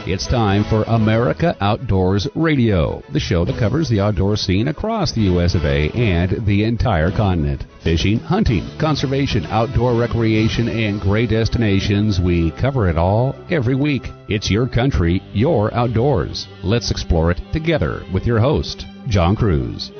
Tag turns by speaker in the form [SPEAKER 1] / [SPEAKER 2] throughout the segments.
[SPEAKER 1] It's time for America Outdoors Radio, the show that covers the outdoor scene across the U.S. of A. and the entire continent. Fishing, hunting, conservation, outdoor recreation, and great destinations. We cover it all every week. It's your country, your outdoors. Let's explore it together with your host, John Kruse.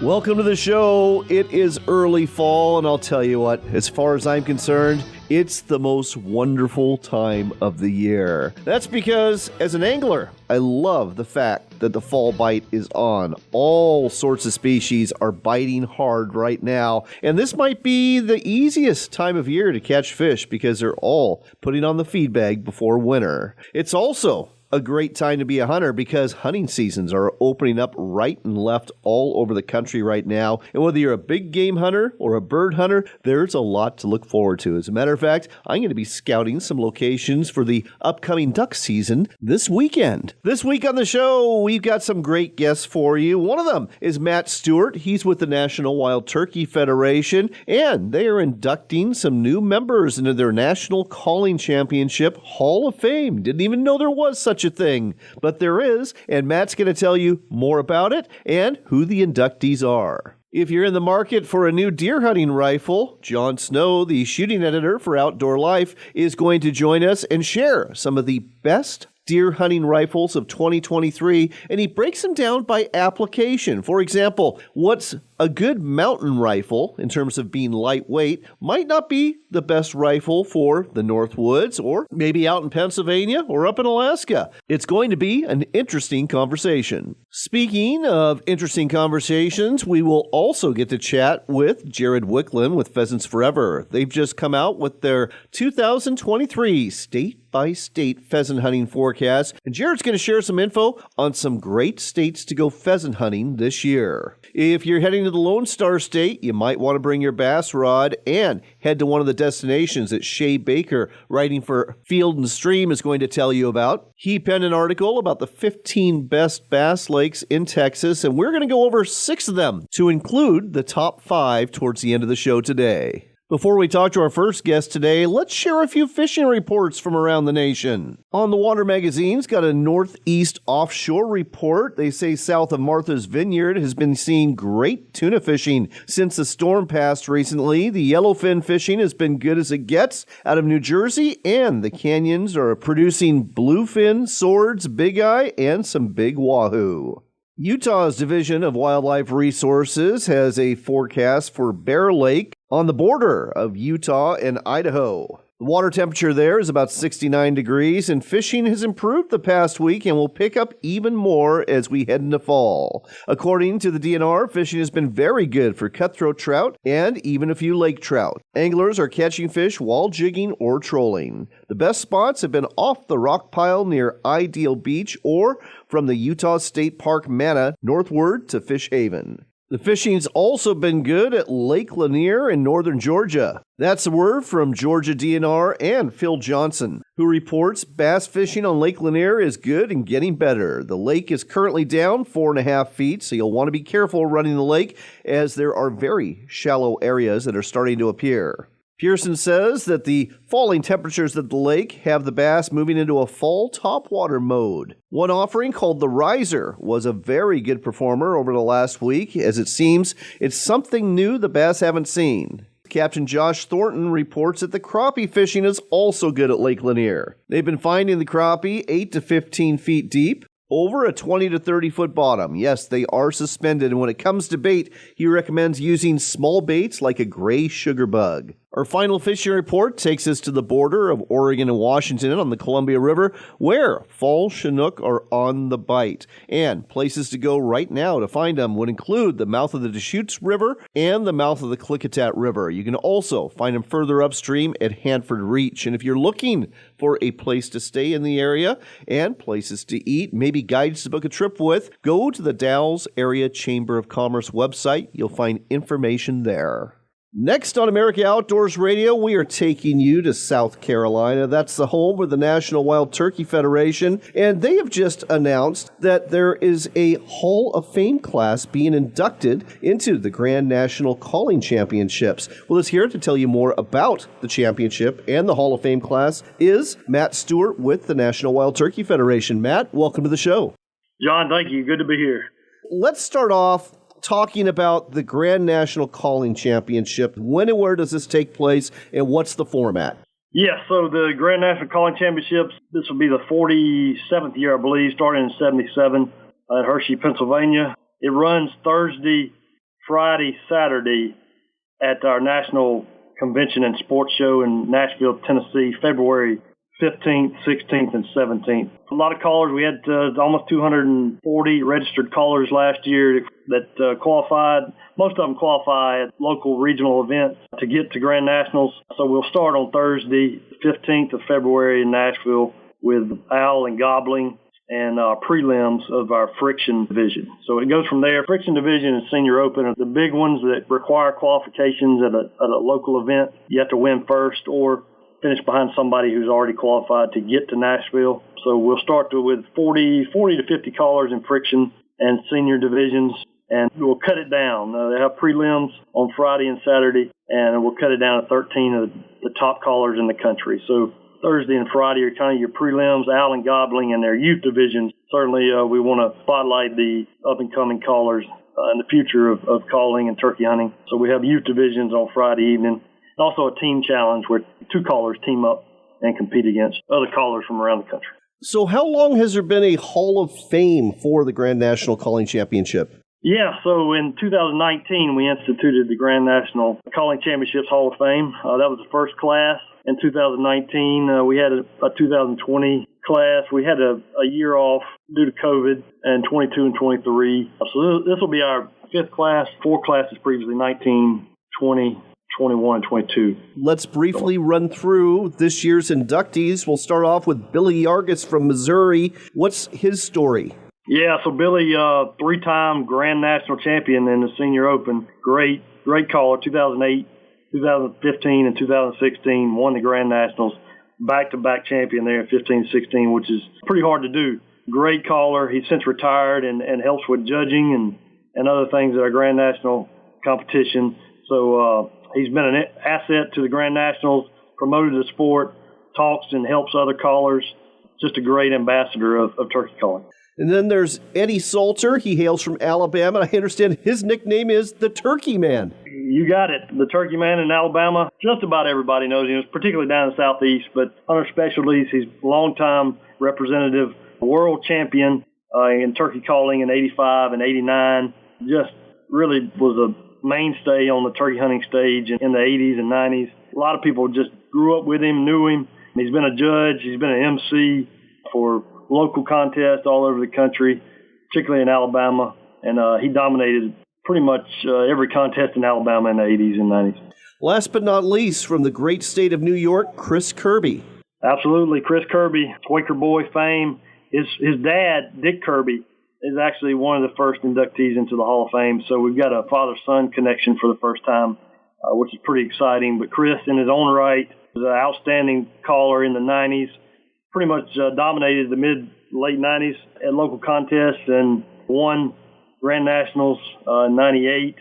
[SPEAKER 2] Welcome to the show. It is early fall, and I'll tell you what, as far as I'm concerned, it's the most wonderful time of the year. That's because, as an angler, I love the fact that the fall bite is on. All sorts of species are biting hard right now, and this might be the easiest time of year to catch fish because they're all putting on the feed bag before winter. It's also a great time to be a hunter because hunting seasons are opening up right and left all over the country right now. And whether you're a big game hunter or a bird hunter, there's a lot to look forward to. As a matter of fact, I'm going to be scouting some locations for the upcoming duck season this weekend. This week on the show, we've got some great guests for you. One of them is Matt Stewart. He's with the National Wild Turkey Federation, and they are inducting some new members into their National Calling Championship Hall of Fame. Didn't even know there was such a thing, but there is, and Matt's going to tell you more about it and who the inductees are. If you're in the market for a new deer hunting rifle, John Snow, the shooting editor for Outdoor Life, is going to join us and share some of the best deer hunting rifles of 2023, and he breaks them down by application. For example, what's a good mountain rifle in terms of being lightweight might not be the best rifle for the North Woods or maybe out in Pennsylvania or up in Alaska. It's going to be an interesting conversation. Speaking of interesting conversations, we will also get to chat with Jared Wiklund with Pheasants Forever. They've just come out with their 2023 state-by-state pheasant hunting forecast, and Jared's going to share some info on some great states to go pheasant hunting this year. If you're heading to the Lone Star State, you might want to bring your bass rod and head to one of the destinations that Shaye Baker, writing for Field and Stream, is going to tell you about. He penned an article about the 15 best bass lakes in Texas, and we're going to go over 6 of them to include the top 5 towards the end of the show today. Before we talk to our first guest today, let's share a few fishing reports from around the nation. On the Water Magazine's got a northeast offshore report. They say south of Martha's Vineyard has been seeing great tuna fishing since the storm passed recently. The yellowfin fishing has been good as it gets out of New Jersey, and the canyons are producing bluefin, swords, big eye, and some big wahoo. Utah's Division of Wildlife Resources has a forecast for Bear Lake on the border of Utah and Idaho. The water temperature there is about 69 degrees, and fishing has improved the past week and will pick up even more as we head into fall. According to the DNR, fishing has been very good for cutthroat trout and even a few lake trout. Anglers are catching fish while jigging or trolling. The best spots have been off the rock pile near Ideal Beach or from the Utah State Park Manna northward to Fish Haven. The fishing's also been good at Lake Lanier in northern Georgia. That's the word from Georgia DNR and Phil Johnson, who reports bass fishing on Lake Lanier is good and getting better. The lake is currently down 4.5 feet, so you'll want to be careful running the lake as there are very shallow areas that are starting to appear. Pearson says that the falling temperatures at the lake have the bass moving into a fall topwater mode. One offering called the Riser was a very good performer over the last week, as it seems it's something new the bass haven't seen. Captain Josh Thornton reports that the crappie fishing is also good at Lake Lanier. They've been finding the crappie 8 to 15 feet deep, over a 20 to 30 foot bottom. Yes, they are suspended, and when it comes to bait, he recommends using small baits like a gray sugar bug. Our final fishing report takes us to the border of Oregon and Washington on the Columbia River, where fall Chinook are on the bite. And places to go right now to find them would include the mouth of the Deschutes River and the mouth of the Klickitat River. You can also find them further upstream at Hanford Reach. And if you're looking for a place to stay in the area and places to eat, maybe guides to book a trip with, go to the Dalles Area Chamber of Commerce website. You'll find information there. Next on America Outdoors Radio, we are taking you to South Carolina. That's the home of the National Wild Turkey Federation, and they have just announced that there is a Hall of Fame class being inducted into the Grand National Calling Championships. Well, let's here to tell you more about the championship and the Hall of Fame class is Matt Stewart with the National Wild Turkey Federation. Matt, welcome to the show.
[SPEAKER 3] John, thank you. Good to be here.
[SPEAKER 2] Let's start off talking about the Grand National Calling Championship. When and where does this take place, and what's the format?
[SPEAKER 3] Yes, so the Grand National Calling Championships, this will be the 47th year, I believe, starting in 77 at Hershey, Pennsylvania. It runs Thursday, Friday, Saturday at our National Convention and Sports Show in Nashville, Tennessee, February 15th, 16th, and 17th. A lot of callers. We had almost 240 registered callers last year that qualified. Most of them qualify at local regional events to get to Grand Nationals. So we'll start on Thursday, 15th of February in Nashville with owl and gobbling and prelims of our friction division. So it goes from there. Friction division and senior open are the big ones that require qualifications at a local event. You have to win first or finish behind somebody who's already qualified to get to Nashville. So we'll start with 40 to 50 callers in friction and senior divisions, and we'll cut it down. They have prelims on Friday and Saturday, and we'll cut it down to 13 of the top callers in the country. So Thursday and Friday are kind of your prelims, owl and gobbling, and their youth divisions. Certainly we want to spotlight the up-and-coming callers in the future of calling and turkey hunting. So we have youth divisions on Friday evening. Also a team challenge where two callers team up and compete against other callers from around the country.
[SPEAKER 2] So how long has there been a Hall of Fame for the Grand National Calling Championship?
[SPEAKER 3] Yeah, so in 2019, we instituted the Grand National Calling Championships Hall of Fame. That was the first class. In 2019, we had a 2020 class. We had a year off due to COVID, and 22 and 23. So this will be our fifth class, four classes previously, 19, 20, 21 and 22.
[SPEAKER 2] Let's briefly run through this year's inductees. We'll start off with Billy Yargis from Missouri. What's his story?
[SPEAKER 3] Yeah, so Billy, three-time Grand National champion in the Senior Open. Great caller. 2008, 2015, and 2016 won the Grand Nationals. Back-to-back champion there in 15, 16, which is pretty hard to do. Great caller. He's since retired and helps with judging and other things at our Grand National competition. So he's been an asset to the Grand Nationals, promoted the sport, talks and helps other callers. Just a great ambassador of turkey calling.
[SPEAKER 2] And then there's Eddie Salter. He hails from Alabama. I understand his nickname is the Turkey Man.
[SPEAKER 3] You got it. The Turkey Man in Alabama. Just about everybody knows him, particularly down in the Southeast. But under specialties, he's a longtime representative, world champion in turkey calling in 85 and 89. Just really was a mainstay on the turkey hunting stage in the 80s and 90s. A lot of people just grew up with him, knew him. He's been a judge. He's been an MC for local contests all over the country, particularly in Alabama. And he dominated pretty much every contest in Alabama in the 80s and 90s.
[SPEAKER 2] Last but not least, from the great state of New York, Chris Kirby.
[SPEAKER 3] Absolutely. Chris Kirby, Quaker Boy fame. His dad, Dick Kirby, is actually one of the first inductees into the Hall of Fame. So we've got a father-son connection for the first time, which is pretty exciting. But Chris, in his own right, was an outstanding caller in the 90s, pretty much dominated the late 90s at local contests and won Grand Nationals in 98.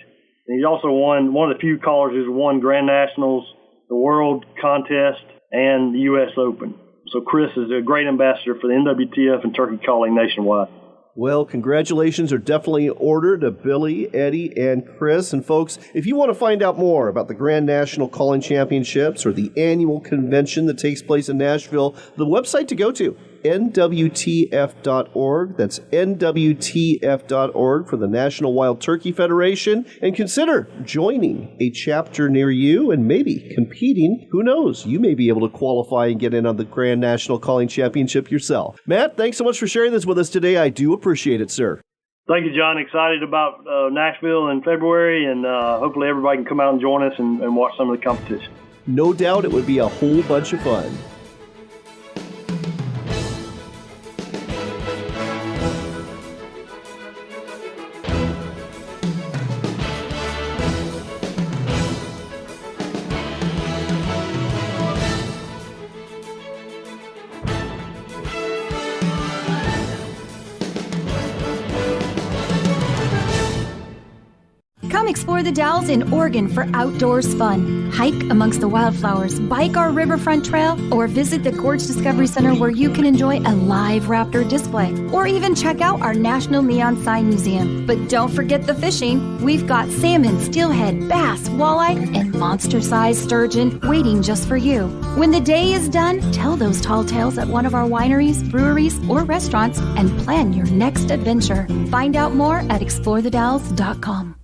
[SPEAKER 3] And he's also won, one of the few callers who's won Grand Nationals, the World Contest, and the U.S. Open. So Chris is a great ambassador for the NWTF and turkey calling nationwide.
[SPEAKER 2] Well, congratulations are definitely in order to Billy, Eddie, and Chris. And folks, if you want to find out more about the Grand National Calling Championships or the annual convention that takes place in Nashville, the website to go to, nwtf.org. That's nwtf.org for the National Wild Turkey Federation. And consider joining a chapter near you and maybe competing. Who knows? You may be able to qualify and get in on the Grand National Calling Championship yourself. Matt, thanks so much for sharing this with us today. I do appreciate it, sir.
[SPEAKER 3] Thank you, John. Excited about Nashville in February, and hopefully everybody can come out and join us and watch some of the competition.
[SPEAKER 2] No doubt it would be a whole bunch of fun.
[SPEAKER 4] Come explore the Dalles in Oregon for outdoors fun. Hike amongst the wildflowers, bike our riverfront trail, or visit the Gorge Discovery Center where you can enjoy a live raptor display, or even check out our National Neon Sign Museum. But don't forget the fishing. We've got salmon, steelhead, bass, walleye, and monster-sized sturgeon waiting just for you. When the day is done, tell those tall tales at one of our wineries, breweries, or restaurants and plan your next adventure. Find out more at explorethedalles.com.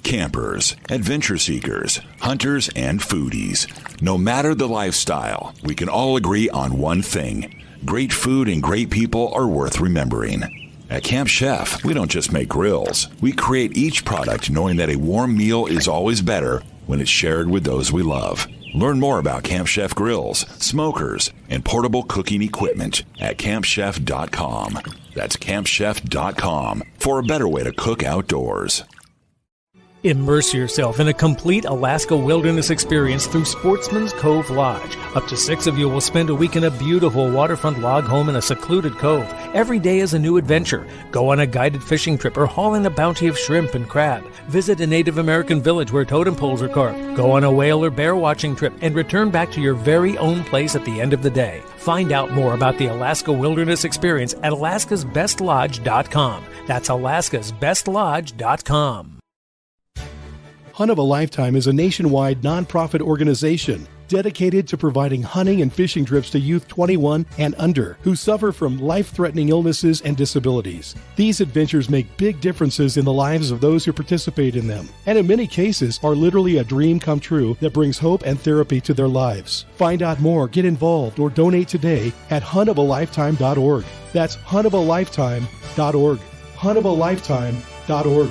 [SPEAKER 5] Campers, adventure seekers, hunters, and foodies. No matter the lifestyle, we can all agree on one thing. Great food and great people are worth remembering. At Camp Chef, we don't just make grills. We create each product knowing that a warm meal is always better when it's shared with those we love. Learn more about Camp Chef grills, smokers, and portable cooking equipment at campchef.com. That's campchef.com for a better way to cook outdoors.
[SPEAKER 6] Immerse yourself in a complete Alaska wilderness experience through Sportsman's Cove Lodge. Up to 6 of you will spend a week in a beautiful waterfront log home in a secluded cove. Every day is a new adventure. Go on a guided fishing trip or haul in a bounty of shrimp and crab. Visit a Native American village where totem poles are carved. Go on a whale or bear watching trip and return back to your very own place at the end of the day. Find out more about the Alaska Wilderness Experience at alaskasbestlodge.com. That's alaskasbestlodge.com.
[SPEAKER 7] Hunt of a Lifetime is a nationwide nonprofit organization dedicated to providing hunting and fishing trips to youth 21 and under who suffer from life-threatening illnesses and disabilities. These adventures make big differences in the lives of those who participate in them, and in many cases are literally a dream come true that brings hope and therapy to their lives. Find out more, get involved, or donate today at huntofaLifetime.org. That's huntofaLifetime.org. huntofaLifetime.org.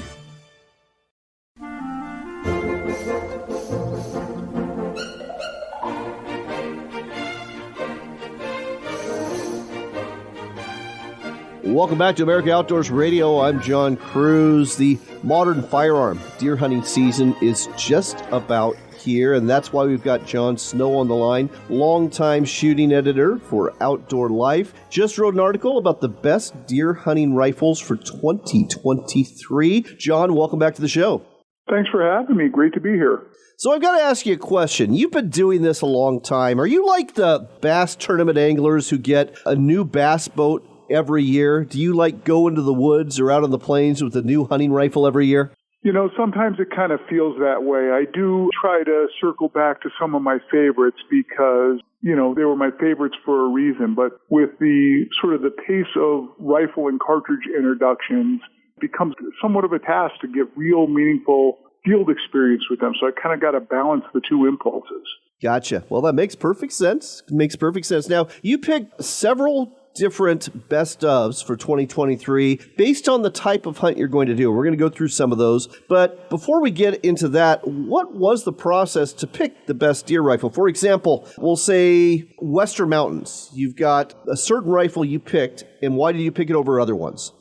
[SPEAKER 2] Welcome back to America Outdoors Radio. I'm John Kruse. The modern firearm deer hunting season is just about here, and that's why we've got John Snow on the line, longtime shooting editor for Outdoor Life. Just wrote an article about the best deer hunting rifles for 2023. John, welcome back to the show.
[SPEAKER 8] Thanks for having me. Great to be here.
[SPEAKER 2] So I've got to ask you a question. You've been doing this a long time. Are you like the bass tournament anglers who get a new bass boat every year? Do you like go into the woods or out on the plains with a new hunting rifle every year?
[SPEAKER 8] You know, sometimes it kind of feels that way. I do try to circle back to some of my favorites because, you know, they were my favorites for a reason. But with the sort of the pace of rifle and cartridge introductions, it becomes somewhat of a task to get real meaningful field experience with them. So I kind of got to balance the two impulses.
[SPEAKER 2] Gotcha. Well, that makes perfect sense. Now, you picked several different best ofs for 2023 based on the type of hunt you're going to do. We're going to go through some of those. But before we get into that, what was the process to pick the best deer rifle? For example, we'll say Western Mountains. You've got a certain rifle you picked, and why did you pick it over other ones?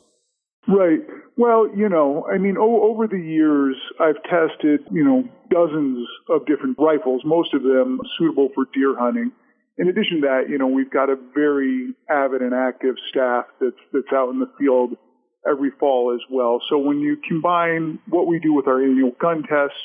[SPEAKER 8] Right. Well, you know, I mean, over the years, I've tested, you know, dozens of different rifles, most of them suitable for deer hunting. In addition to that, you know, we've got a very avid and active staff that's out in the field every fall as well. So when you combine what we do with our annual gun tests,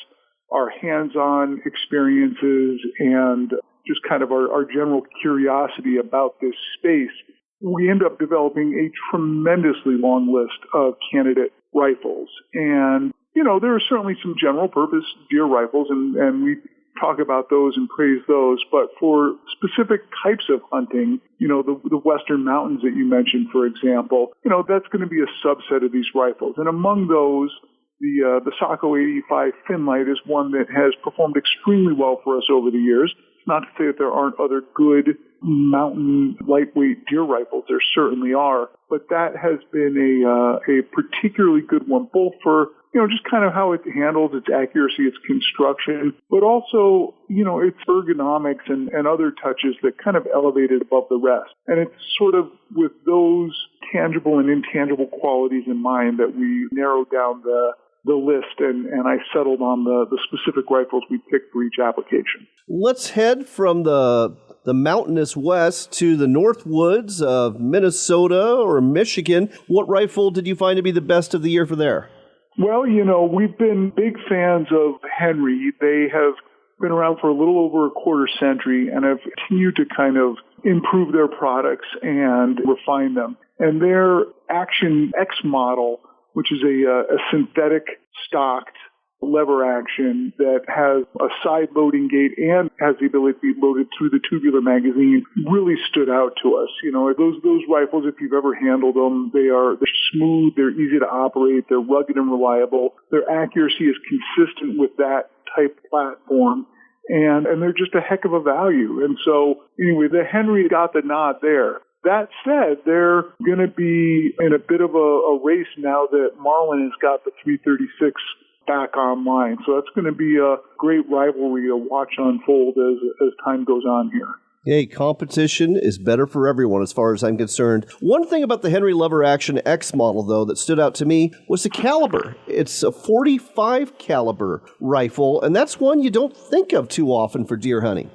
[SPEAKER 8] our hands-on experiences, and just kind of our general curiosity about this space, we end up developing a tremendously long list of candidate rifles. And, you know, there are certainly some general purpose deer rifles, and we talk about those and praise those. But for specific types of hunting, you know, the Western Mountains that you mentioned, for example, you know, that's going to be a subset of these rifles. And among those, the Sako 85 Finlight is one that has performed extremely well for us over the years. It's not to say that there aren't other good mountain lightweight deer rifles. There certainly are. But that has been a particularly good one, both for, you know, just kind of how it handles its accuracy, its construction, but also, you know, its ergonomics and other touches that kind of elevate it above the rest. And it's sort of with those tangible and intangible qualities in mind that we narrowed down the list, and I settled on the specific rifles we picked for each application.
[SPEAKER 2] Let's head from the mountainous west to the north woods of Minnesota or Michigan. What rifle did you find to be the best of the year for there?
[SPEAKER 8] Well, we've been big fans of Henry. They have been around for a little over a quarter century and have continued to kind of improve their products and refine them. And their Action X model, which is a synthetic stocked lever action that has a side loading gate and has the ability to be loaded through the tubular magazine, really stood out to us. Those rifles, if you've ever handled them, they're smooth, they're easy to operate, they're rugged and reliable. Their accuracy is consistent with that type platform, and they're just a heck of a value. And so anyway, the Henry got the nod there. That said, they're going to be in a bit of a race now that Marlin has got the 336 back online. So that's going to be a great rivalry to watch unfold as time goes on here.
[SPEAKER 2] Hey, competition is better for everyone as far as I'm concerned. One thing about the Henry Lever Action X model, though, that stood out to me was the caliber. It's a 45 caliber rifle, and that's one you don't think of too often for deer hunting.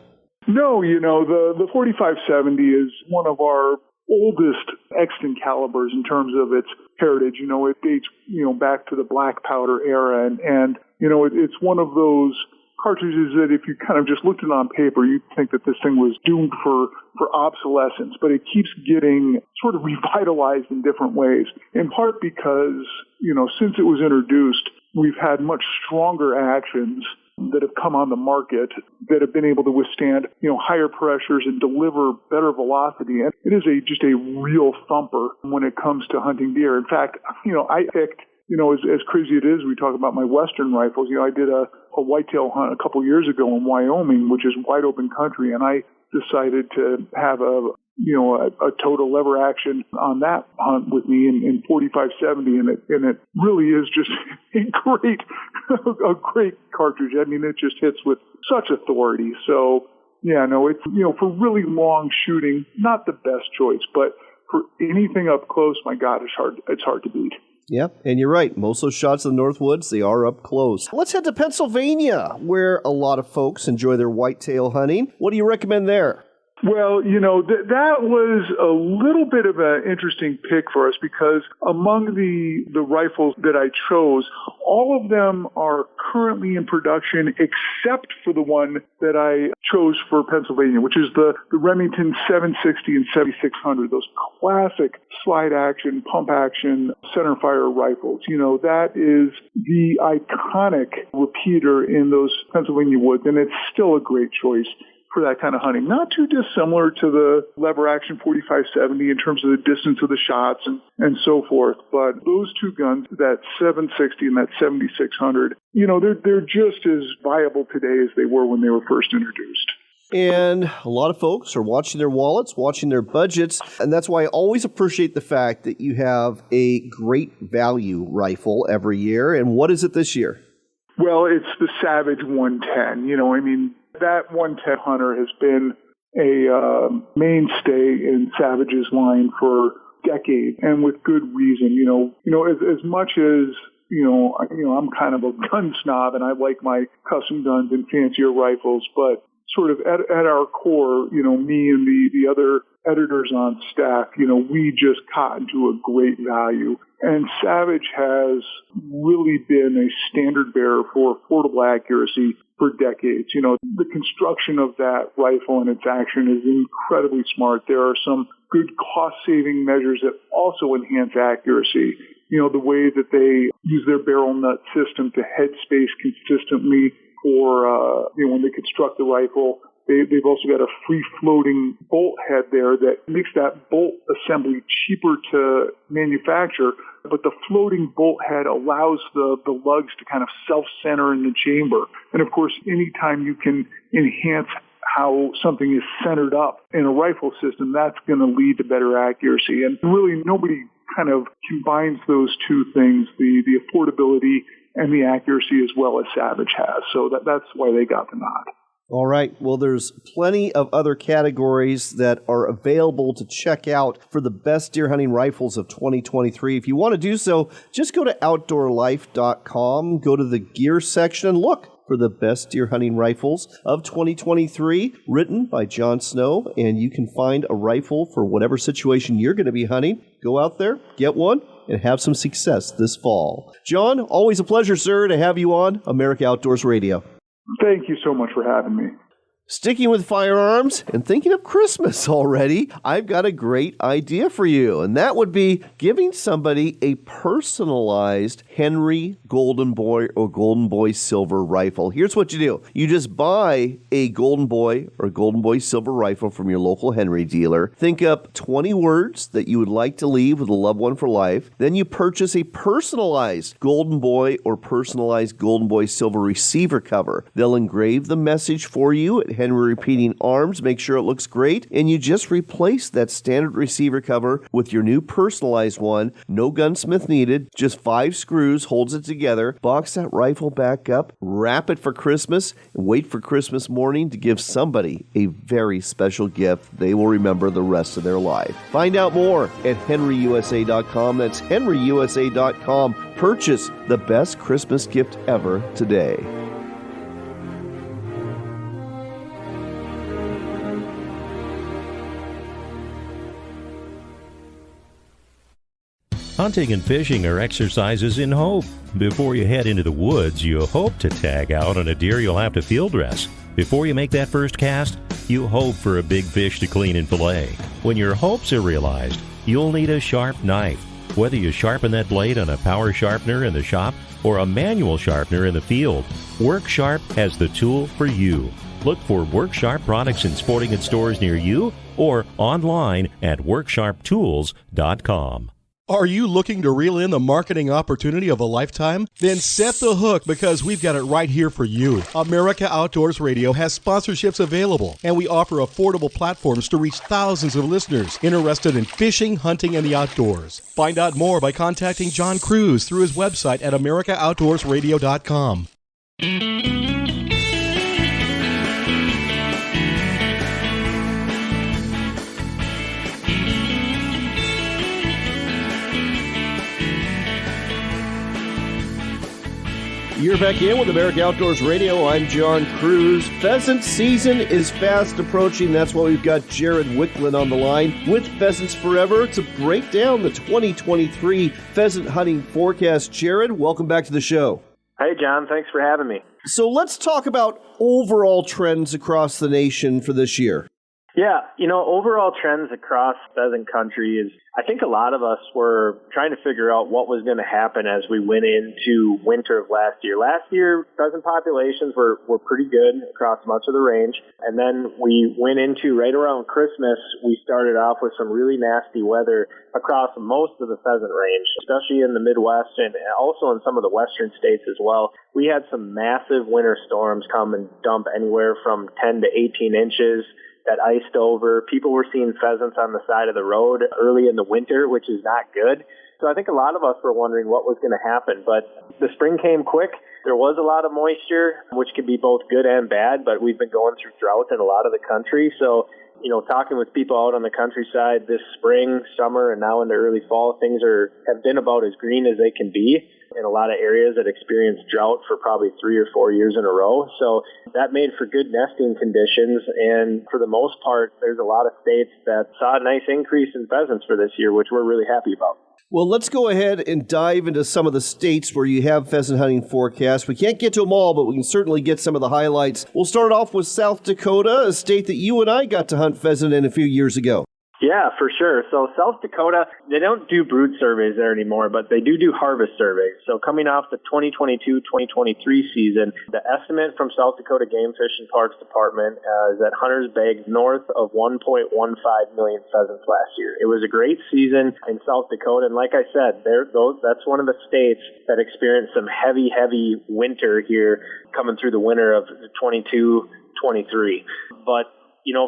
[SPEAKER 8] No, the 4570 is one of our oldest extant calibers in terms of its heritage. It dates, back to the black powder era. And it's one of those cartridges that if you kind of just looked at it on paper, you'd think that this thing was doomed for obsolescence. But it keeps getting sort of revitalized in different ways, in part because, since it was introduced, we've had much stronger actions that have come on the market that have been able to withstand, higher pressures and deliver better velocity. And it is just a real thumper when it comes to hunting deer. In fact, I picked, as crazy it is, we talk about my Western rifles. I did a whitetail hunt a couple years ago in Wyoming, which is wide open country, and I decided to have a total lever action on that hunt with me in 4570, and it really is just a great cartridge. I mean, it just hits with such authority. So it's for really long shooting, not the best choice, but for anything up close, my God, it's hard to beat.
[SPEAKER 2] Yep, and you're right. Most of those shots in the Northwoods, they are up close. Let's head to Pennsylvania, where a lot of folks enjoy their whitetail hunting. What do you recommend there?
[SPEAKER 8] Well, that was a little bit of an interesting pick for us because among the rifles that I chose, all of them are currently in production except for the one that I chose for Pennsylvania, which is the Remington 760 and 7600, those classic slide action, pump action, centerfire rifles. That is the iconic repeater in those Pennsylvania woods, and it's still a great choice for that kind of hunting. Not too dissimilar to the lever action 4570 in terms of the distance of the shots and so forth. But those two guns, that 760 and that 7600, they're just as viable today as they were when they were first introduced.
[SPEAKER 2] And a lot of folks are watching their wallets, watching their budgets, and that's why I always appreciate the fact that you have a great value rifle every year. And what is it this year?
[SPEAKER 8] Well, it's the Savage 110. That 110 Hunter has been a mainstay in Savage's line for decades, and with good reason. As much as I'm kind of a gun snob, and I like my custom guns and fancier rifles, but sort of at our core, me and the other editors on staff, we just cotton to a great value. And Savage has really been a standard bearer for affordable accuracy for decades. The construction of that rifle and its action is incredibly smart. There are some good cost-saving measures that also enhance accuracy. The way that they use their barrel nut system to head space consistently for, when they construct the rifle. They've also got a free-floating bolt head there that makes that bolt assembly cheaper to manufacture, but the floating bolt head allows the lugs to kind of self-center in the chamber. And of course, anytime you can enhance how something is centered up in a rifle system, that's going to lead to better accuracy. And really, nobody kind of combines those two things, the affordability and the accuracy, as well as Savage has. So that's why they got the nod.
[SPEAKER 2] All right. Well, there's plenty of other categories that are available to check out for the best deer hunting rifles of 2023. If you want to do so, just go to outdoorlife.com, go to the gear section, and look for the best deer hunting rifles of 2023, written by John Snow, and you can find a rifle for whatever situation you're going to be hunting. Go out there, get one, and have some success this fall. John, always a pleasure, sir, to have you on America Outdoors Radio.
[SPEAKER 8] Thank you so much for having me.
[SPEAKER 2] Sticking with firearms and thinking of Christmas already, I've got a great idea for you, and that would be giving somebody a personalized Henry Golden Boy or Golden Boy Silver rifle. Here's what you do. You just buy a Golden Boy or Golden Boy Silver rifle from your local Henry dealer. Think up 20 words that you would like to leave with a loved one for life. Then you purchase a personalized Golden Boy or personalized Golden Boy Silver receiver cover. They'll engrave the message for you at Henry Repeating Arms, make sure it looks great, and you just replace that standard receiver cover with your new personalized one. No gunsmith needed, just 5 screws holds it together. Box that rifle back up, wrap it for Christmas, and wait for Christmas morning to give somebody a very special gift they will remember the rest of their life. Find out more at henryusa.com. That's henryusa.com. Purchase the best Christmas gift ever today.
[SPEAKER 9] Hunting and fishing are exercises in hope. Before you head into the woods, you hope to tag out on a deer you'll have to field dress. Before you make that first cast, you hope for a big fish to clean and fillet. When your hopes are realized, you'll need a sharp knife. Whether you sharpen that blade on a power sharpener in the shop or a manual sharpener in the field, Work Sharp has the tool for you. Look for Work Sharp products in sporting goods stores near you or online at worksharptools.com.
[SPEAKER 7] Are you looking to reel in the marketing opportunity of a lifetime? Then set the hook, because we've got it right here for you. America Outdoors Radio has sponsorships available, and we offer affordable platforms to reach thousands of listeners interested in fishing, hunting, and the outdoors. Find out more by contacting John Kruse through his website at americaoutdoorsradio.com.
[SPEAKER 2] You're back in with America Outdoors Radio. I'm John Kruse. Pheasant season is fast approaching. That's why we've got Jared Wiklund on the line with Pheasants Forever to break down the 2023 pheasant hunting forecast. Jared, welcome back to the show.
[SPEAKER 10] Hey, John. Thanks for having me.
[SPEAKER 2] So let's talk about overall trends across the nation for this year.
[SPEAKER 10] Yeah, overall trends across pheasant country is, I think a lot of us were trying to figure out what was going to happen as we went into winter of last year. Last year, pheasant populations were pretty good across much of the range. And then we went into right around Christmas, we started off with some really nasty weather across most of the pheasant range, especially in the Midwest and also in some of the western states as well. We had some massive winter storms come and dump anywhere from 10 to 18 inches. That iced over. People were seeing pheasants on the side of the road early in the winter, which is not good. So I think a lot of us were wondering what was going to happen, but the spring came quick. There was a lot of moisture, which can be both good and bad, but we've been going through drought in a lot of the country. So, talking with people out on the countryside this spring, summer, and now into early fall, things have been about as green as they can be in a lot of areas that experienced drought for probably 3 or 4 years in a row. So that made for good nesting conditions. And for the most part, there's a lot of states that saw a nice increase in pheasants for this year, which we're really happy about.
[SPEAKER 2] Well, let's go ahead and dive into some of the states where you have pheasant hunting forecasts. We can't get to them all, but we can certainly get some of the highlights. We'll start off with South Dakota, a state that you and I got to hunt pheasant in a few years ago.
[SPEAKER 10] Yeah, for sure. So South Dakota, they don't do brood surveys there anymore, but they do harvest surveys. So coming off the 2022-2023 season, the estimate from South Dakota Game Fish and Parks Department is that hunters bagged north of 1.15 million pheasants last year. It was a great season in South Dakota, and like I said, that's one of the states that experienced some heavy winter here coming through the winter of 22-23. But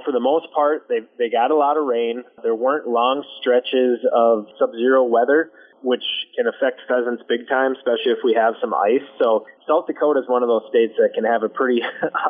[SPEAKER 10] for the most part, they got a lot of rain. There weren't long stretches of sub-zero weather, which can affect pheasants big time, especially if we have some ice. So South Dakota is one of those states that can have a pretty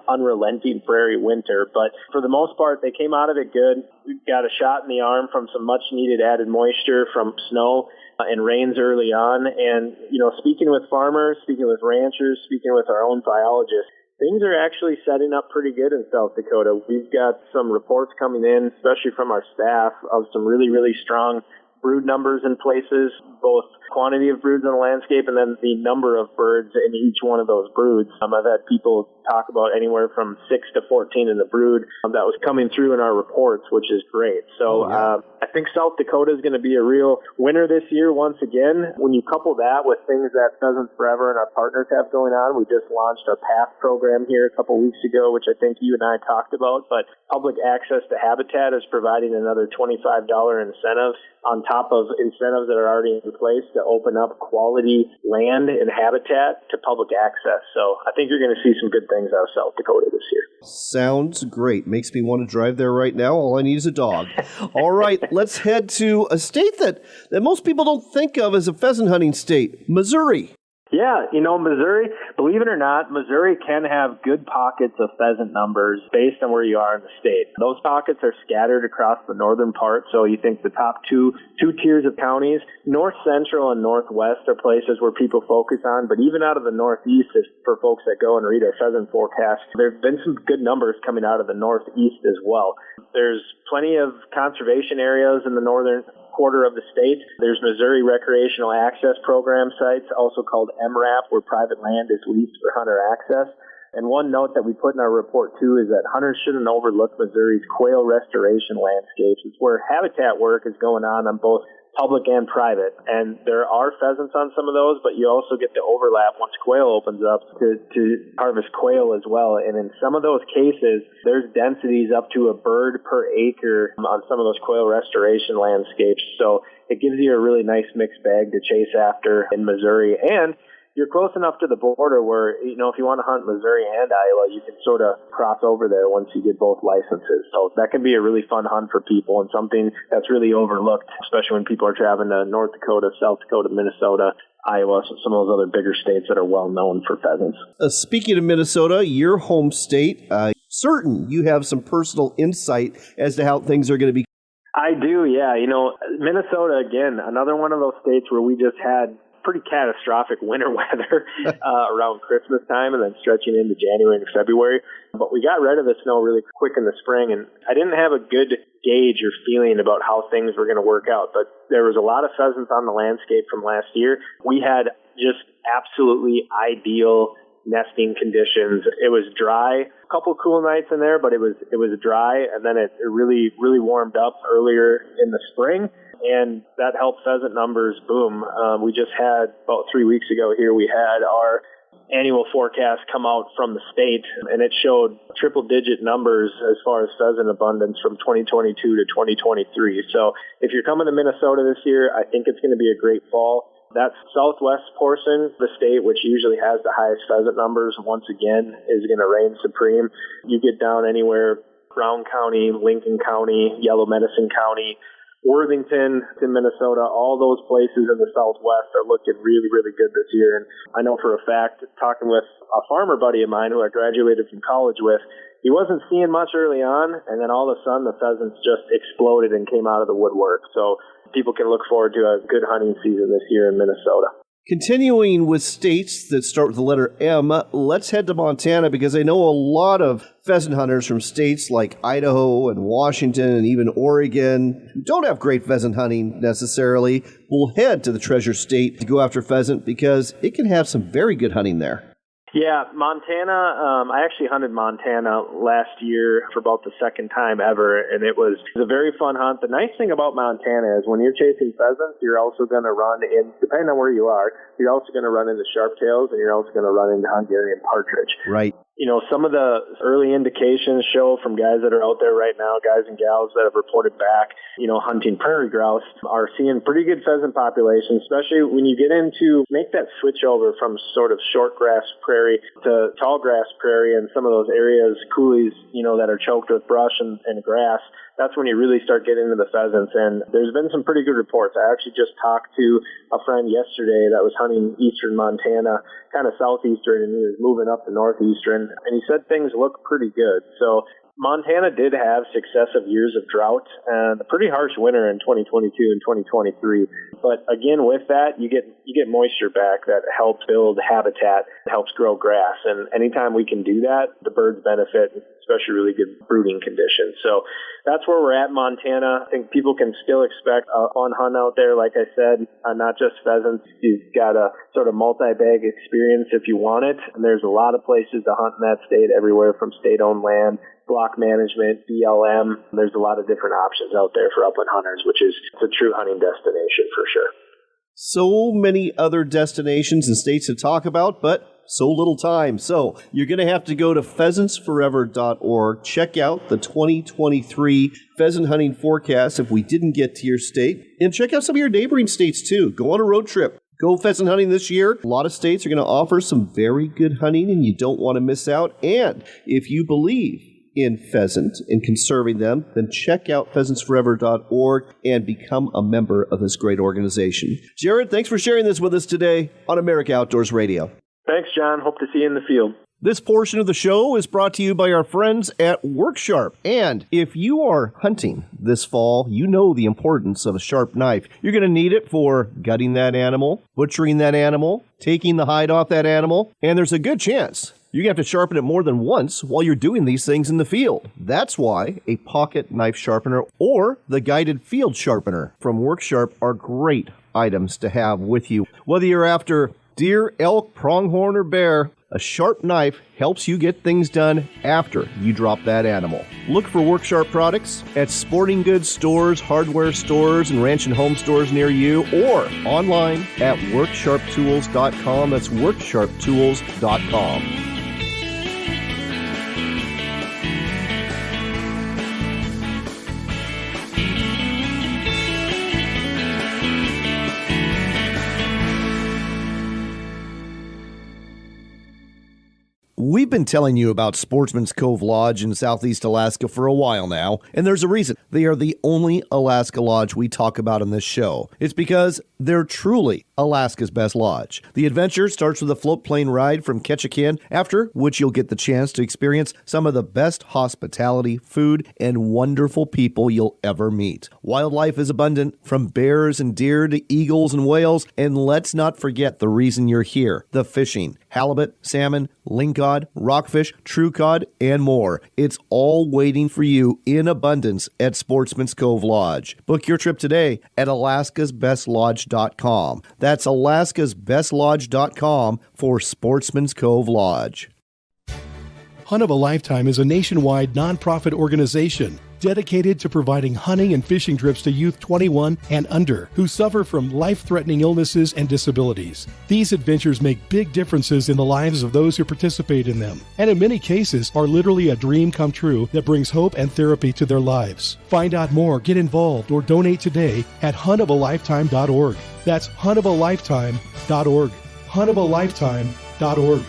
[SPEAKER 10] unrelenting prairie winter. But for the most part, they came out of it good. We got a shot in the arm from some much-needed added moisture from snow and rains early on. And, speaking with farmers, speaking with ranchers, speaking with our own biologists, things are actually setting up pretty good in South Dakota. We've got some reports coming in, especially from our staff, of some really, really strong brood numbers in places, both quantity of broods on the landscape and then the number of birds in each one of those broods. I've had people talk about anywhere from 6 to 14 in the brood that was coming through in our reports, which is great. So I think South Dakota is going to be a real winner this year once again. When you couple that with things that Pheasants Forever and our partners have going on, we just launched our PATH program here a couple weeks ago, which I think you and I talked about, but public access to habitat is providing another $25 incentive on top of incentives that are already in place to open up quality land and habitat to public access. So I think you're going to see some good things out of South Dakota this year.
[SPEAKER 2] Sounds great. Makes me want to drive there right now. All I need is a dog. All right, let's head to a state that most people don't think of as a pheasant hunting state, Missouri.
[SPEAKER 10] Yeah, Missouri, believe it or not, Missouri can have good pockets of pheasant numbers based on where you are in the state. Those pockets are scattered across the northern part, so you think the top two tiers of counties, north central and northwest are places where people focus on, but even out of the northeast, for folks that go and read our pheasant forecast, there have been some good numbers coming out of the northeast as well. There's plenty of conservation areas in the northern quarter of the state. There's Missouri Recreational Access Program sites, also called MRAP, where private land is leased for hunter access. And one note that we put in our report, too, is that hunters shouldn't overlook Missouri's quail restoration landscapes. It's where habitat work is going on both public and private. And there are pheasants on some of those, but you also get the overlap once quail opens up to harvest quail as well. And in some of those cases, there's densities up to a bird per acre on some of those quail restoration landscapes. So it gives you a really nice mixed bag to chase after in Missouri. And you're close enough to the border where, if you want to hunt Missouri and Iowa, you can sort of cross over there once you get both licenses. So that can be a really fun hunt for people and something that's really overlooked, especially when people are traveling to North Dakota, South Dakota, Minnesota, Iowa, some of those other bigger states that are well known for pheasants.
[SPEAKER 2] Speaking of Minnesota, your home state, certain you have some personal insight as to how things are going to be.
[SPEAKER 10] I do, yeah. Minnesota, again, another one of those states where we just had pretty catastrophic winter weather around Christmas time and then stretching into January and February. But we got rid of the snow really quick in the spring, and I didn't have a good gauge or feeling about how things were going to work out. But there was a lot of pheasants on the landscape from last year. We had just absolutely ideal nesting conditions. It was dry, a couple cool nights in there, but it was dry, and then it really, really warmed up earlier in the spring. And that helped pheasant numbers boom. We just had, about 3 weeks ago here, we had our annual forecast come out from the state, and it showed triple-digit numbers as far as pheasant abundance from 2022 to 2023. So if you're coming to Minnesota this year, I think it's going to be a great fall. That southwest portion of the state, which usually has the highest pheasant numbers, once again, is going to reign supreme. You get down anywhere, Brown County, Lincoln County, Yellow Medicine County, Worthington to Minnesota, all those places in the Southwest are looking really, really good this year. And I know for a fact, talking with a farmer buddy of mine who I graduated from college with, he wasn't seeing much early on, and then all of a sudden the pheasants just exploded and came out of the woodwork. So people can look forward to a good hunting season this year in Minnesota.
[SPEAKER 2] Continuing with states that start with the letter M, let's head to Montana, because I know a lot of pheasant hunters from states like Idaho and Washington and even Oregon who don't have great pheasant hunting necessarily will head to the Treasure State to go after pheasant because it can have some very good hunting there.
[SPEAKER 10] Yeah, Montana, I actually hunted Montana last year for about the second time ever, and it was a very fun hunt. The nice thing about Montana is when you're chasing pheasants, you're also going to run in, depending on where you are, you're also going to run into sharp-tails, and you're also going to run into Hungarian partridge.
[SPEAKER 2] Right.
[SPEAKER 10] Some of the early indications show from guys that are out there right now, guys and gals that have reported back, hunting prairie grouse, are seeing pretty good pheasant populations, especially when you get into, make that switch over from sort of short grass prairie to tall grass prairie and some of those areas, coulees, that are choked with brush and grass. That's when you really start getting into the pheasants. And there's been some pretty good reports. I actually just talked to a friend yesterday that was hunting eastern Montana, kind of southeastern, and he was moving up to northeastern, and he said things look pretty good. So Montana did have successive years of drought and a pretty harsh winter in 2022 and 2023. But again, with that, you get moisture back that helps build habitat, helps grow grass. And anytime we can do that, the birds benefit, especially really good brooding conditions. So that's where we're at in Montana. I think people can still expect a fun hunt out there. Like I said, not just pheasants. You've got a sort of multi-bag experience if you want it. And there's a lot of places to hunt in that state, everywhere from state-owned land, block management, BLM. There's a lot of different options out there for upland hunters, which is a true hunting destination for sure.
[SPEAKER 2] So many other destinations and states to talk about, but so little time. So you're going to have to go to pheasantsforever.org, check out the 2023 pheasant hunting forecast if we didn't get to your state, and check out some of your neighboring states too. Go on a road trip. Go pheasant hunting this year. A lot of states are going to offer some very good hunting, and you don't want to miss out. And if you believe in pheasant and conserving them, then check out pheasantsforever.org and become a member of this great organization. Jared, thanks for sharing this with us today on America Outdoors Radio.
[SPEAKER 10] Thanks, John. Hope to see you in the field.
[SPEAKER 2] This portion of the show is brought to you by our friends at WorkSharp. And if you are hunting this fall, you know the importance of a sharp knife. You're going to need it for gutting that animal, butchering that animal, taking the hide off that animal, and there's a good chance you're going to have to sharpen it more than once while you're doing these things in the field. That's why a pocket knife sharpener or the guided field sharpener from WorkSharp are great items to have with you. Whether you're after deer, elk, pronghorn, or bear, a sharp knife helps you get things done after you drop that animal. Look for WorkSharp products at sporting goods stores, hardware stores, and ranch and home stores near you, or online at worksharptools.com. That's worksharptools.com. We've been telling you about Sportsman's Cove Lodge in Southeast Alaska for a while now, and there's a reason. They are the only Alaska lodge we talk about in this show. It's because they're truly Alaska's best lodge. The adventure starts with a float plane ride from Ketchikan, after which you'll get the chance to experience some of the best hospitality, food, and wonderful people you'll ever meet. Wildlife is abundant, from bears and deer to eagles and whales, and let's not forget the reason you're here, the fishing. Halibut, salmon, lingcod, rockfish, true cod, and more. It's all waiting for you in abundance at Sportsman's Cove Lodge. Book your trip today at alaskasbestlodge.com. That's alaskasbestlodge.com for Sportsman's Cove Lodge.
[SPEAKER 7] Hunt of a Lifetime is a nationwide nonprofit organization dedicated to providing hunting and fishing trips to youth 21 and under who suffer from life-threatening illnesses and disabilities. These adventures make big differences in the lives of those who participate in them, and in many cases are literally a dream come true that brings hope and therapy to their lives. Find out more, get involved, or donate today at huntofalifetime.org. That's huntofalifetime.org. huntofalifetime.org.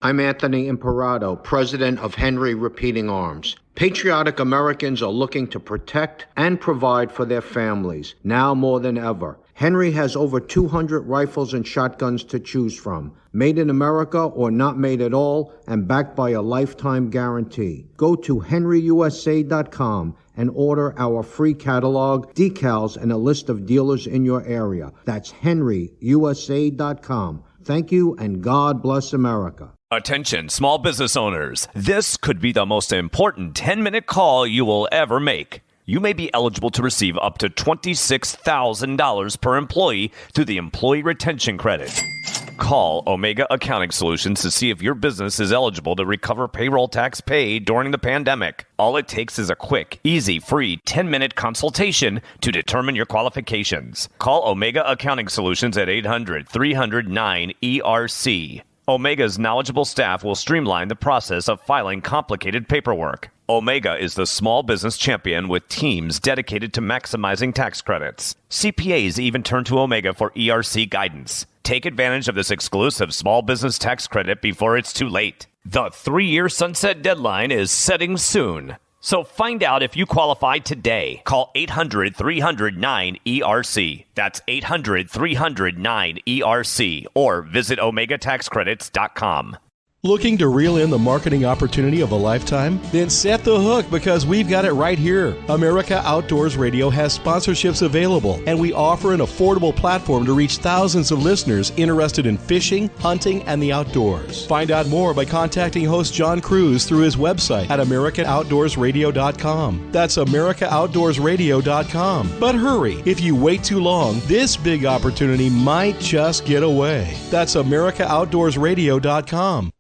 [SPEAKER 11] I'm Anthony Imperato, president of Henry Repeating Arms. Patriotic Americans are looking to protect and provide for their families, now more than ever. Henry has over 200 rifles and shotguns to choose from, made in America or not made at all, and backed by a lifetime guarantee. Go to henryusa.com and order our free catalog, decals, and a list of dealers in your area. That's henryusa.com. Thank you, and God bless America.
[SPEAKER 12] Attention, small business owners. This could be the most important 10-minute call you will ever make. You may be eligible to receive up to $26,000 per employee through the Employee Retention Credit. Call Omega Accounting Solutions to see if your business is eligible to recover payroll tax paid during the pandemic. All it takes is a quick, easy, free 10-minute consultation to determine your qualifications. Call Omega Accounting Solutions at 800-309-ERC. Omega's knowledgeable staff will streamline the process of filing complicated paperwork. Omega is the small business champion with teams dedicated to maximizing tax credits. CPAs even turn to Omega for ERC guidance. Take advantage of this exclusive small business tax credit before it's too late. The 3-year sunset deadline is setting soon. So find out if you qualify today. Call 800-300-9-ERC. That's 800-300-9-ERC. Or visit OmegaTaxCredits.com.
[SPEAKER 7] Looking to reel in the marketing opportunity of a lifetime? Then set the hook, because we've got it right here. America Outdoors Radio has sponsorships available, and we offer an affordable platform to reach thousands of listeners interested in fishing, hunting, and the outdoors. Find out more by contacting host John Kruse through his website at AmericanOutdoorsRadio.com. That's AmericaOutdoorsRadio.com. But hurry, if you wait too long, this big opportunity might just get away. That's AmericaOutdoorsRadio.com.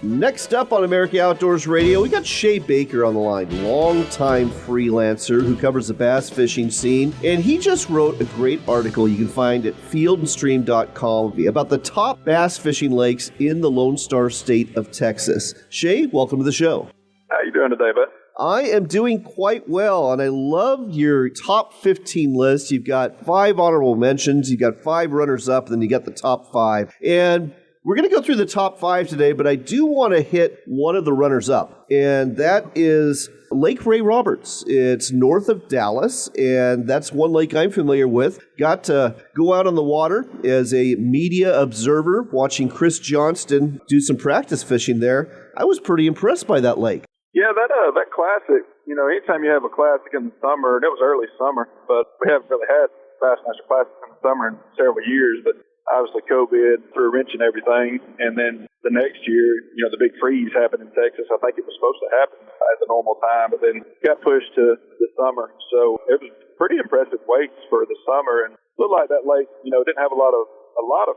[SPEAKER 2] Next up on America Outdoors Radio, we got Shaye Baker on the line, longtime freelancer who covers the bass fishing scene, and he just wrote a great article you can find at fieldandstream.com about the top bass fishing lakes in the Lone Star State of Texas. Shaye, welcome to the show.
[SPEAKER 13] How you doing today, bud?
[SPEAKER 2] I am doing quite well, and I love your top 15 list. You've got 5 honorable mentions, you've got 5 runners-up, and then you got the top 5. And we're going to go through the top 5 today, but I do want to hit one of the runners-up, and that is Lake Ray Roberts. It's north of Dallas, and that's one lake I'm familiar with. Got to go out on the water as a media observer, watching Chris Johnston do some practice fishing there. I was pretty impressed by that lake.
[SPEAKER 13] Yeah, that classic, anytime you have a classic in the summer, and it was early summer, but we haven't really had Bassmaster Classics in the summer in several years, but obviously COVID threw a wrench in everything, and then the next year, the big freeze happened in Texas. I think it was supposed to happen at the normal time, but then got pushed to the summer. So it was pretty impressive weights for the summer, and looked like that lake, didn't have a lot of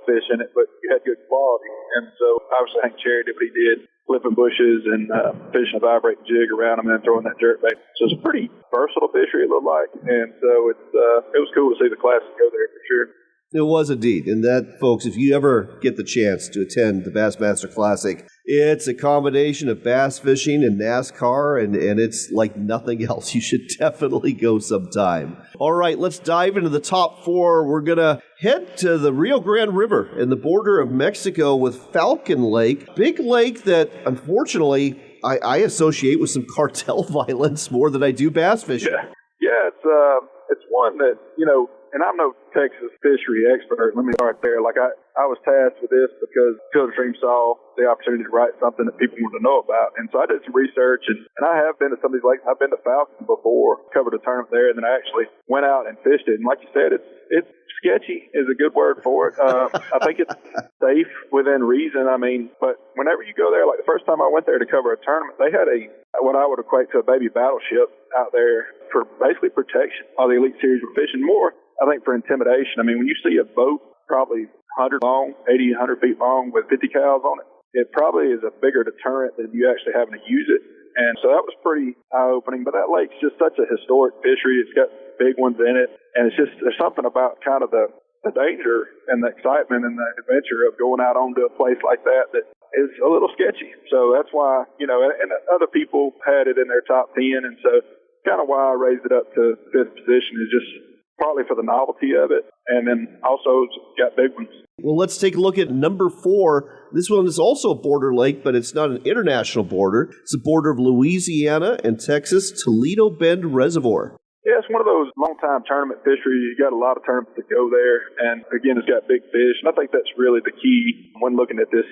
[SPEAKER 13] fish in it, but you had good quality. And so obviously Hank Cherry did what he did, flipping bushes and fishing a vibrating jig around them and then throwing that jerkbait. So it's a pretty versatile fishery, it looked like, and so it was cool to see the classic go there for sure.
[SPEAKER 2] It was indeed. And that, folks, if you ever get the chance to attend the Bassmaster Classic, it's a combination of bass fishing and NASCAR, and it's like nothing else. You should definitely go sometime. All right, let's dive into the top 4. We're going to head to the Rio Grande River and the border of Mexico with Falcon Lake. Big lake that, unfortunately, I associate with some cartel violence more than I do bass fishing.
[SPEAKER 13] Yeah, it's one that, and I'm no Texas fishery expert. Let me start there. Like I was tasked with this because Field and Stream saw the opportunity to write something that people wanted to know about. And so I did some research, and I have been to some of these lakes. I've been to Falcon before, covered a tournament there, and then I actually went out and fished it. And like you said, it's sketchy is a good word for it. I think it's safe within reason. But whenever you go there, like the first time I went there to cover a tournament, they had what I would equate to a baby battleship out there for basically protection while the Elite Series were fishing. More, I think, for intimidation. When you see a boat probably 100 long, 80, 100 feet long with 50 cows on it, it probably is a bigger deterrent than you actually having to use it. And so that was pretty eye-opening. But that lake's just such a historic fishery. It's got big ones in it. And there's something about kind of the danger and the excitement and the adventure of going out onto a place like that is a little sketchy. So that's why, and other people had it in their top 10. And so kind of why I raised it up to 5th position is just partly for the novelty of it, and then also it's got big ones.
[SPEAKER 2] Well, let's take a look at number 4. This one is also a border lake, but it's not an international border. It's the border of Louisiana and Texas, Toledo Bend Reservoir.
[SPEAKER 13] Yeah, it's one of those long-time tournament fisheries. You got a lot of tournaments that go there, and again, it's got big fish. And I think that's really the key when looking at this,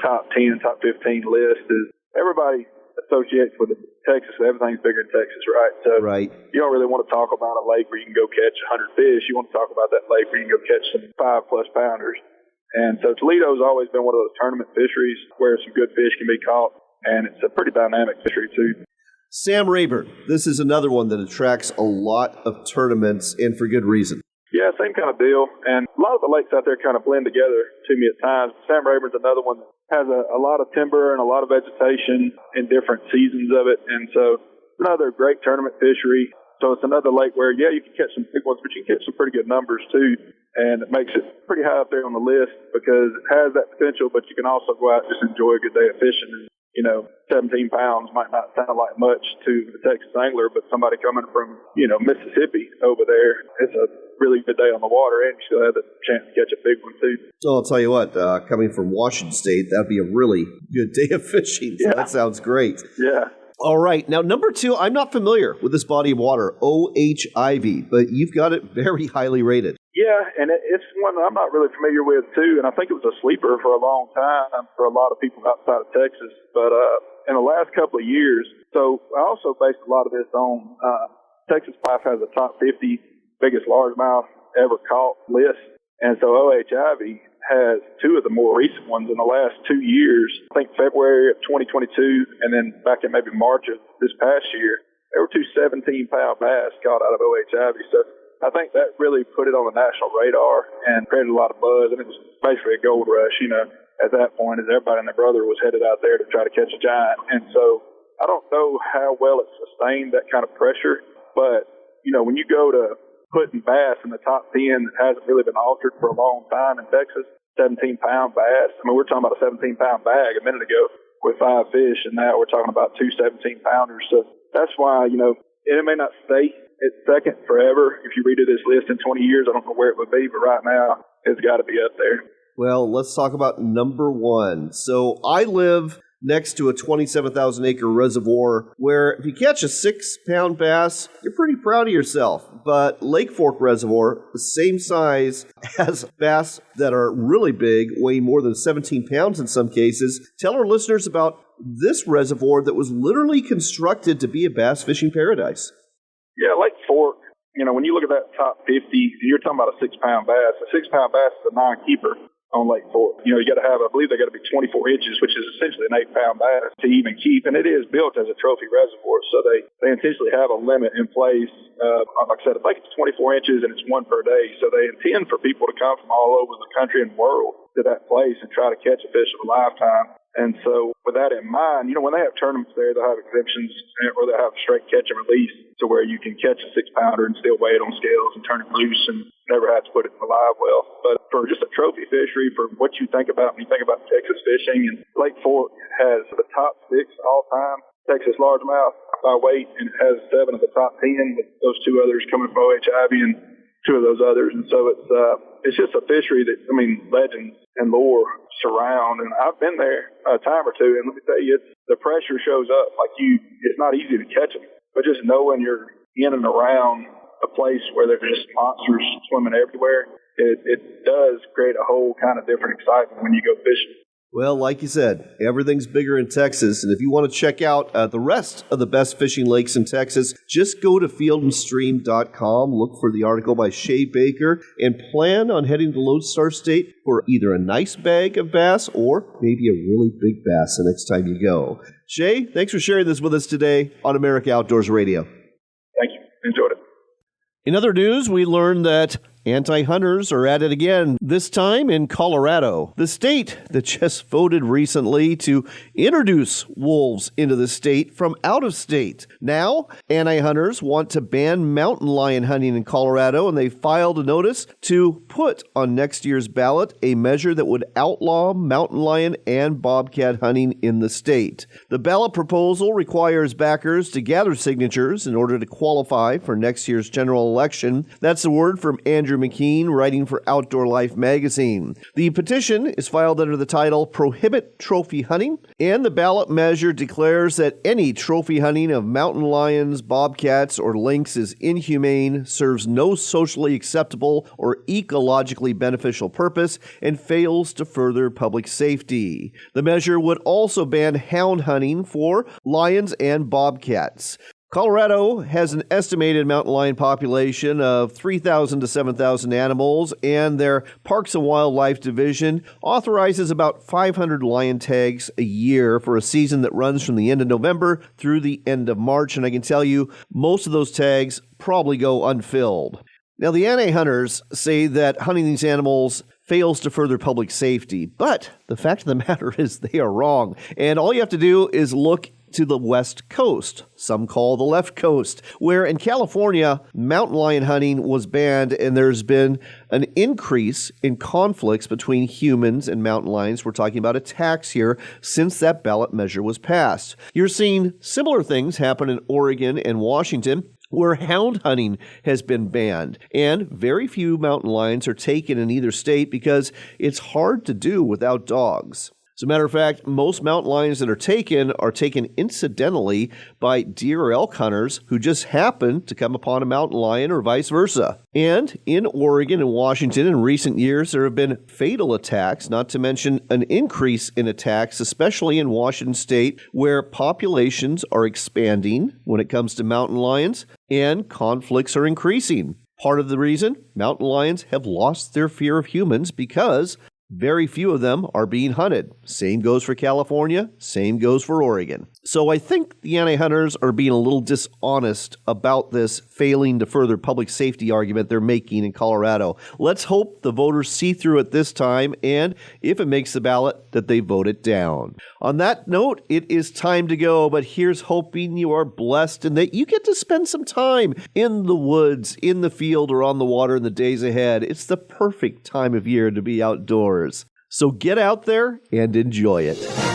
[SPEAKER 13] top 10, top 15 list is everybody associates with Texas. Everything's bigger in Texas, right? So
[SPEAKER 2] right.
[SPEAKER 13] You don't really want to talk about a lake where you can go catch 100 fish. You want to talk about that lake where you can go catch some 5+ pounders. And so Toledo's always been one of those tournament fisheries where some good fish can be caught, and it's a pretty dynamic fishery too.
[SPEAKER 2] Sam Rayburn, this is another one that attracts a lot of tournaments, and for good reason.
[SPEAKER 13] Yeah, same kind of deal. And a lot of the lakes out there kind of blend together to me at times. Sam Rayburn's another one that has a lot of timber and a lot of vegetation in different seasons of it. And so it's another great tournament fishery. So it's another lake where, you can catch some big ones, but you can catch some pretty good numbers too. And it makes it pretty high up there on the list because it has that potential, but you can also go out and just enjoy a good day of fishing. And 17 pounds might not sound like much to the Texas angler, but somebody coming from, Mississippi over there, it's a really good day on the water, and you still have the chance to catch a big one too.
[SPEAKER 2] So I'll tell you what, coming from Washington State, that'd be a really good day of fishing. So That sounds great.
[SPEAKER 13] Yeah.
[SPEAKER 2] All right. Now, number 2, I'm not familiar with this body of water, OHIV, but you've got it very highly rated.
[SPEAKER 13] Yeah, and it's one that I'm not really familiar with, too, and I think it was a sleeper for a long time for a lot of people outside of Texas. But in the last couple of years, so I also based a lot of this on Texas Life has a top 50 biggest largemouth ever caught list, and so OHIV has 2 of the more recent ones in the last 2 years. I think February of 2022 and then back in maybe March of this past year, there were 2 17-pound bass caught out of OHIV. So I think that really put it on the national radar and created a lot of buzz. And it was basically a gold rush, at that point, as everybody and their brother was headed out there to try to catch a giant. And so I don't know how well it sustained that kind of pressure, but, when you go to putting bass in the top 10 that hasn't really been altered for a long time in Texas, 17-pound bass. I mean, we're talking about a 17-pound bag a minute ago with 5 fish, and now we're talking about 2 17-pounders. So that's why, it may not stay at second forever. If you redo this list in 20 years, I don't know where it would be, but right now it's got to be up there.
[SPEAKER 2] Well, let's talk about number 1. So I live next to a 27,000-acre reservoir where if you catch a 6-pound bass, you're pretty proud of yourself. But Lake Fork Reservoir, the same size, has bass that are really big, weighing more than 17 pounds in some cases. Tell our listeners about this reservoir that was literally constructed to be a bass fishing paradise.
[SPEAKER 13] Yeah, Lake Fork, when you look at that top 50, you're talking about a 6-pound bass. A 6-pound bass is a non-keeper on Lake Fork. You got to have, I believe they got to be 24 inches, which is essentially an 8-pound bass to even keep. And it is built as a trophy reservoir. So they intentionally have a limit in place. Like I said, I think it's 24 inches and it's 1 per day. So they intend for people to come from all over the country and world to that place and try to catch a fish of a lifetime. And so with that in mind, when they have tournaments there, they'll have exemptions or they'll have straight catch and release to where you can catch a 6-pounder and still weigh it on scales and turn it loose and never have to put it in a live well. But for just a trophy fishery, for what you think about when you think about Texas fishing, and Lake Fork has the top 6 all-time Texas largemouth by weight, and it has 7 of the top 10, with those 2 others coming from OHIV and 2 of those others. And so it's just a fishery that, legends and lore surround. And I've been there a time or 2, and let me tell you, the pressure shows up. It's not easy to catch them, but just knowing you're in and around a place where there's just monsters swimming everywhere, it does create a whole kind of different excitement when you go fishing.
[SPEAKER 2] Well, like you said, everything's bigger in Texas, and if you want to check out the rest of the best fishing lakes in Texas, just go to fieldandstream.com, look for the article by Shaye Baker, and plan on heading to Lone Star State for either a nice bag of bass or maybe a really big bass the next time you go. Shaye, thanks for sharing this with us today on America Outdoors Radio.
[SPEAKER 13] Thank you. Enjoyed it.
[SPEAKER 2] In other news, we learned that anti-hunters are at it again, this time in Colorado, the state that just voted recently to introduce wolves into the state from out of state. Now, anti-hunters want to ban mountain lion hunting in Colorado, and they filed a notice to put on next year's ballot a measure that would outlaw mountain lion and bobcat hunting in the state. The ballot proposal requires backers to gather signatures in order to qualify for next year's general election. That's the word from Andrew McKean, writing for Outdoor Life magazine. The petition is filed under the title Prohibit Trophy Hunting, and the ballot measure declares that any trophy hunting of mountain lions, bobcats, or lynx is inhumane, serves no socially acceptable or ecologically beneficial purpose, and fails to further public safety. The measure would also ban hound hunting for lions and bobcats. Colorado has an estimated mountain lion population of 3,000 to 7,000 animals, and their Parks and Wildlife Division authorizes about 500 lion tags a year for a season that runs from the end of November through the end of March. And I can tell you, most of those tags probably go unfilled. Now, the anti-hunters say that hunting these animals fails to further public safety, but the fact of the matter is they are wrong. And all you have to do is look to the West Coast, some call the left coast, where in California, mountain lion hunting was banned, and there's been an increase in conflicts between humans and mountain lions. We're talking about attacks here since that ballot measure was passed. You're seeing similar things happen in Oregon and Washington, where hound hunting has been banned, and very few mountain lions are taken in either state because it's hard to do without dogs. As a matter of fact, most mountain lions that are taken incidentally by deer or elk hunters who just happen to come upon a mountain lion or vice versa. And in Oregon and Washington in recent years, there have been fatal attacks, not to mention an increase in attacks, especially in Washington state, where populations are expanding when it comes to mountain lions and conflicts are increasing. Part of the reason mountain lions have lost their fear of humans because very few of them are being hunted. Same goes for California, same goes for Oregon. So I think the anti-hunters are being a little dishonest about this failing to further public safety argument they're making in Colorado. Let's hope the voters see through it this time, and if it makes the ballot, that they vote it down. On that note, it is time to go, but here's hoping you are blessed and that you get to spend some time in the woods, in the field, or on the water in the days ahead. It's the perfect time of year to be outdoors. So get out there and enjoy it.